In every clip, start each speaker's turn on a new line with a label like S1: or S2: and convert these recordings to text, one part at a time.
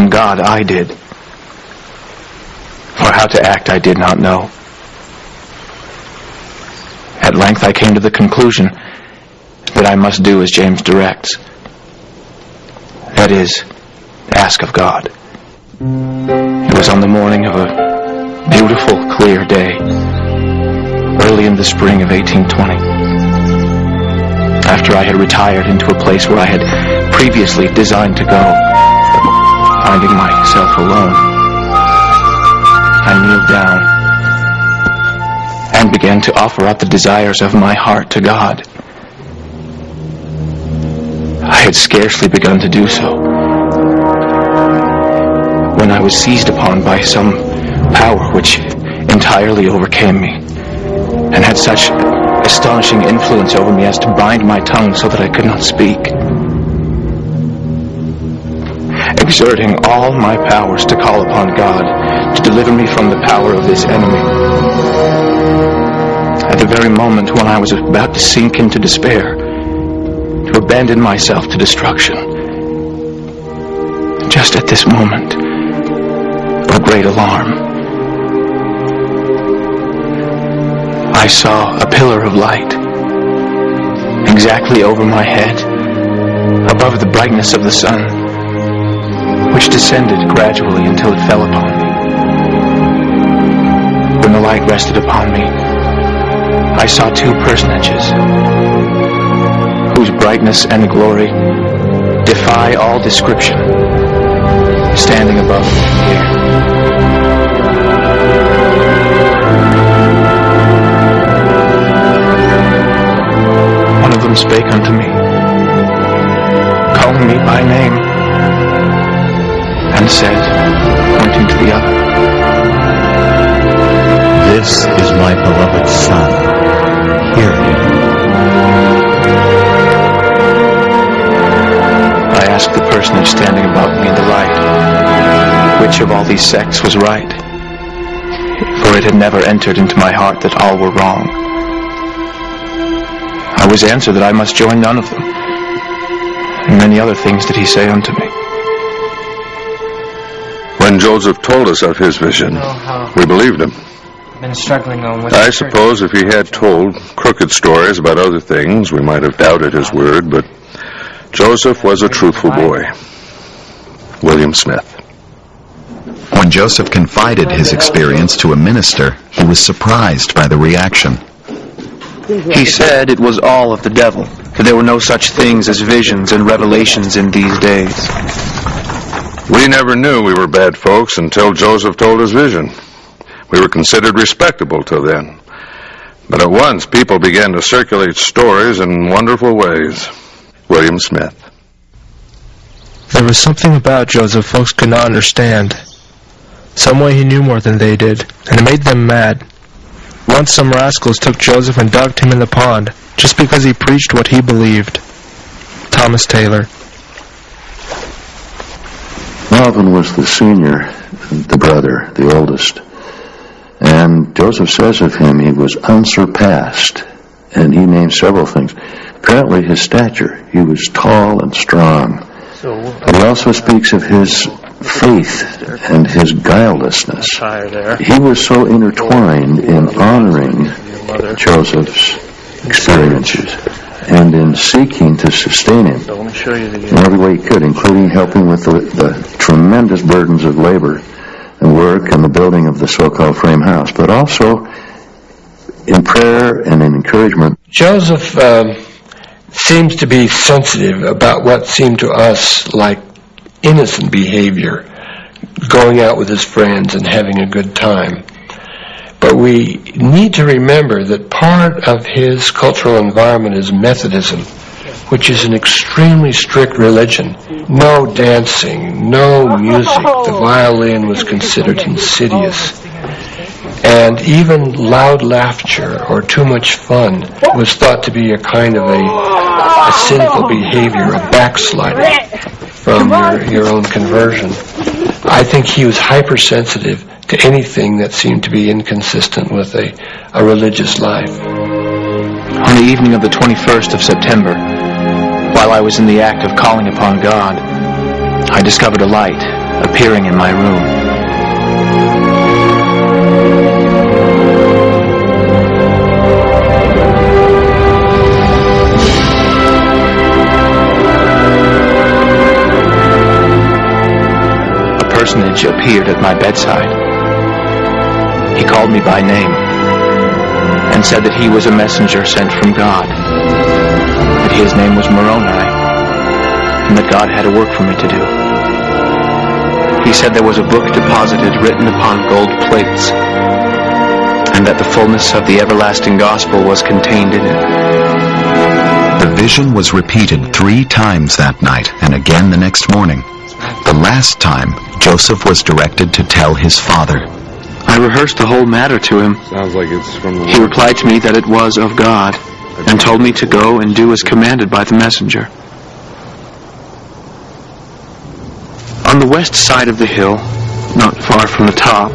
S1: from God I did. For how to act I did not know. At length I came to the conclusion that I must do as James directs. That is, ask of God. It was on the morning of a beautiful, clear day, early in the spring of 1820. After I had retired into a place where I had previously designed to go, finding myself alone, I kneeled down and began to offer up the desires of my heart to God. I had scarcely begun to do so when I was seized upon by some power which entirely overcame me and had such astonishing influence over me as to bind my tongue so that I could not speak. Exerting all my powers to call upon God to deliver me from the power of this enemy. At the very moment when I was about to sink into despair, to abandon myself to destruction, just at this moment of great alarm, I saw a pillar of light exactly over my head, above the brightness of the sun, which descended gradually until it fell upon me. When the light rested upon me, I saw two personages whose brightness and glory defy all description, standing above me in the air. One of them spake unto me, calling me by name, and said, pointing to the other,
S2: "This is my beloved Son. Hear him."
S1: I asked the personage standing above me in the light, which of all these sects was right, for it had never entered into my heart that all were wrong. I was answered that I must join none of them, and many other things did he say unto me.
S3: When Joseph told us of his vision, we believed him. I suppose if he had told crooked stories about other things, we might have doubted his word, but Joseph was a truthful boy. William Smith.
S4: When Joseph confided his experience to a minister, he was surprised by the reaction.
S1: He said it was all of the devil, for there were no such things as visions and revelations in these days.
S3: We never knew we were bad folks until Joseph told his vision. We were considered respectable till then. But at once people began to circulate stories in wonderful ways. William Smith.
S5: There was something about Joseph folks could not understand. Some way he knew more than they did, and it made them mad. Once some rascals took Joseph and dunked him in the pond, just because he preached what he believed. Thomas Taylor.
S6: Melvin was the senior, the brother, the oldest. And Joseph says of him he was unsurpassed, and he names several things. Apparently his stature, he was tall and strong. But he also speaks of his faith and his guilelessness. He was so intertwined in honoring Joseph's experiences and in seeking to sustain him in every way he could, including helping with the tremendous burdens of labor and work and the building of the so-called frame house, but also in prayer and in encouragement.
S7: Joseph seems to be sensitive about what seemed to us like innocent behavior, going out with his friends and having a good time. But we need to remember that part of his cultural environment is Methodism, which is an extremely strict religion. No dancing, no music. The violin was considered insidious. And even loud laughter or too much fun was thought to be a kind of a sinful behavior, a backslider from your own conversion. I think he was hypersensitive to anything that seemed to be inconsistent with a religious life.
S1: On the evening of the 21st of September, while I was in the act of calling upon God, I discovered a light appearing in my room. A personage appeared at my bedside. He called me by name and said that he was a messenger sent from God, that his name was Moroni, and that God had a work for me to do. He said there was a book deposited written upon gold plates, and that the fullness of the everlasting gospel was contained in it.
S4: The vision was repeated 3 times that night and again the next morning. The last time, Joseph was directed to tell his father.
S1: I rehearsed the whole matter to him.
S3: Sounds like it's from the
S1: He replied to me that it was of God, and told me to go and do as commanded by the messenger. On the west side of the hill, not far from the top,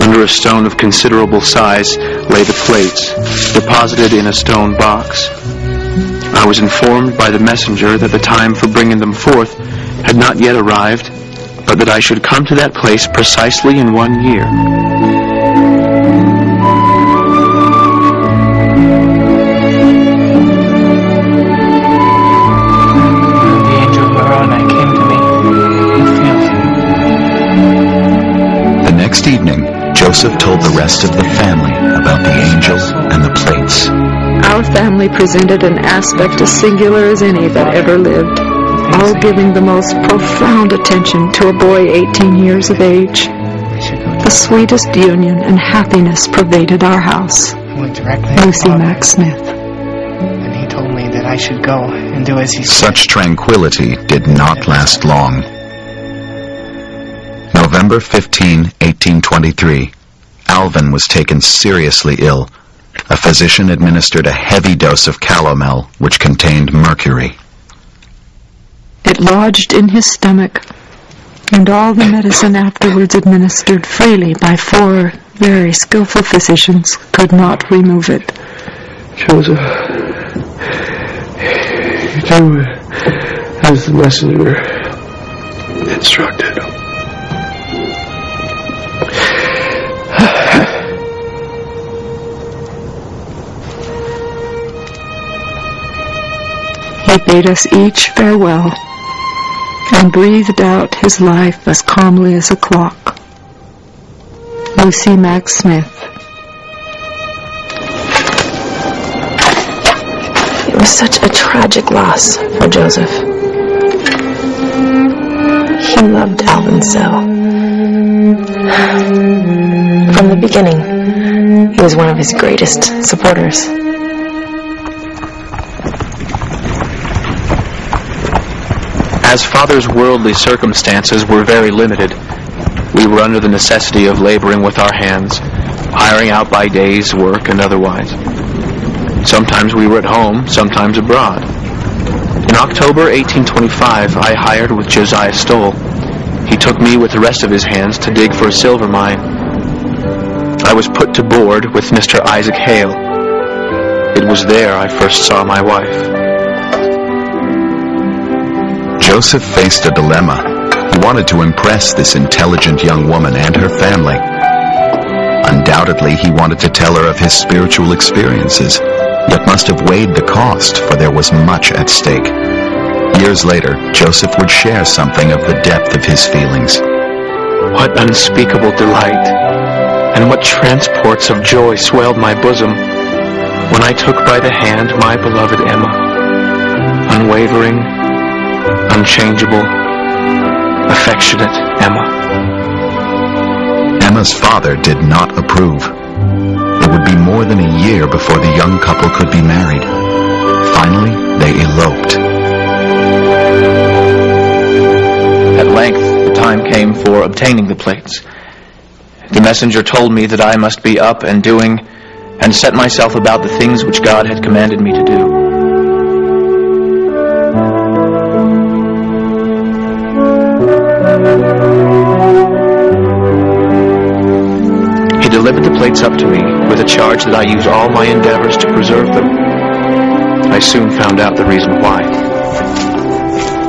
S1: under a stone of considerable size, lay the plates, deposited in a stone box. I was informed by the messenger that the time for bringing them forth had not yet arrived, but that I should come to that place precisely in 1 year. The angel Moroni came to me in the field.
S4: The next evening, Joseph told the rest of the family about the angel and the plates.
S8: Our family presented an aspect as singular as any that ever lived, all giving the most profound attention to a boy 18 years of age. The sweetest union and happiness pervaded our house. Lucy Mack Smith.
S1: And he told me that I should go and do as he said.
S4: Such tranquility did not last long. November 15, 1823. Alvin was taken seriously ill. A physician administered a heavy dose of calomel, which contained mercury.
S8: It lodged in his stomach, and all the medicine afterwards administered freely by 4 very skillful physicians could not remove it.
S5: Joseph, you do as the messenger instructed.
S8: He bade us each farewell and breathed out his life as calmly as a clock. Lucy Mack Smith.
S9: It was such a tragic loss for Joseph. He loved Alvin so. From the beginning, he was one of his greatest supporters.
S1: As father's worldly circumstances were very limited, we were under the necessity of laboring with our hands, hiring out by days work and otherwise. Sometimes we were at home, sometimes abroad. In October 1825, I hired with Josiah Stoll. He took me with the rest of his hands to dig for a silver mine. I was put to board with Mr. Isaac Hale. It was there I first saw my wife.
S4: Joseph faced a dilemma. He wanted to impress this intelligent young woman and her family. Undoubtedly, he wanted to tell her of his spiritual experiences, yet must have weighed the cost, for there was much at stake. Years later, Joseph would share something of the depth of his feelings.
S1: What unspeakable delight, and what transports of joy swelled my bosom when I took by the hand my beloved Emma, unwavering, unchangeable, affectionate Emma.
S4: Emma's father did not approve. It would be more than a year before the young couple could be married. Finally, they eloped.
S1: At length, the time came for obtaining the plates. The messenger told me that I must be up and doing, and set myself about the things which God had commanded me to do. He delivered the plates up to me with a charge that I use all my endeavors to preserve them. I soon found out the reason why.